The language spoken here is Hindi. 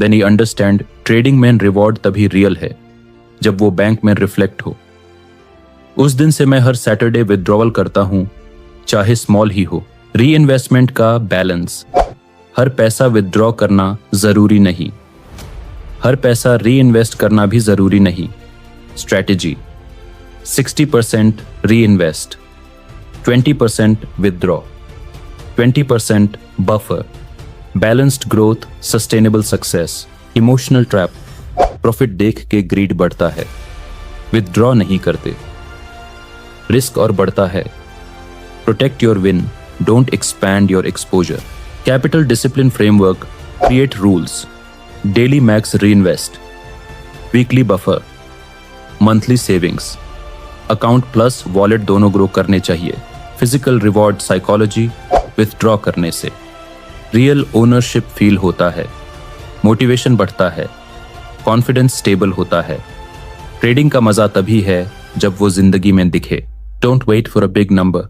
देन ही अंडरस्टैंड ट्रेडिंग में रिवॉर्ड तभी रियल है जब वो बैंक में रिफ्लेक्ट हो। उस दिन से मैं हर सैटरडे विथड्रॉवल करता हूं, चाहे स्मॉल ही हो। री इन्वेस्टमेंट का बैलेंस। हर पैसा विथड्रॉ करना जरूरी नहीं, हर पैसा री इन्वेस्ट करना भी जरूरी नहीं। स्ट्रैटेजी: 60% री invest, 20% withdraw, 20% buffer. Balanced growth, sustainable success. Emotional trap: profit देख के ग्रीड बढ़ता है, विथड्रॉ नहीं करते। रिस्क और बढ़ता है। Protect your win, don't expand your exposure. Capital discipline framework: create rules, daily max reinvest, weekly buffer, monthly savings. Account plus wallet दोनों ग्रो करने चाहिए। फिजिकल रिवॉर्ड साइकोलॉजी: विथड्रॉ करने से रियल ओनरशिप फील होता है, मोटिवेशन बढ़ता है, कॉन्फिडेंस स्टेबल होता है। ट्रेडिंग का मजा तभी है जब वो जिंदगी में दिखे। Don't wait for a big number,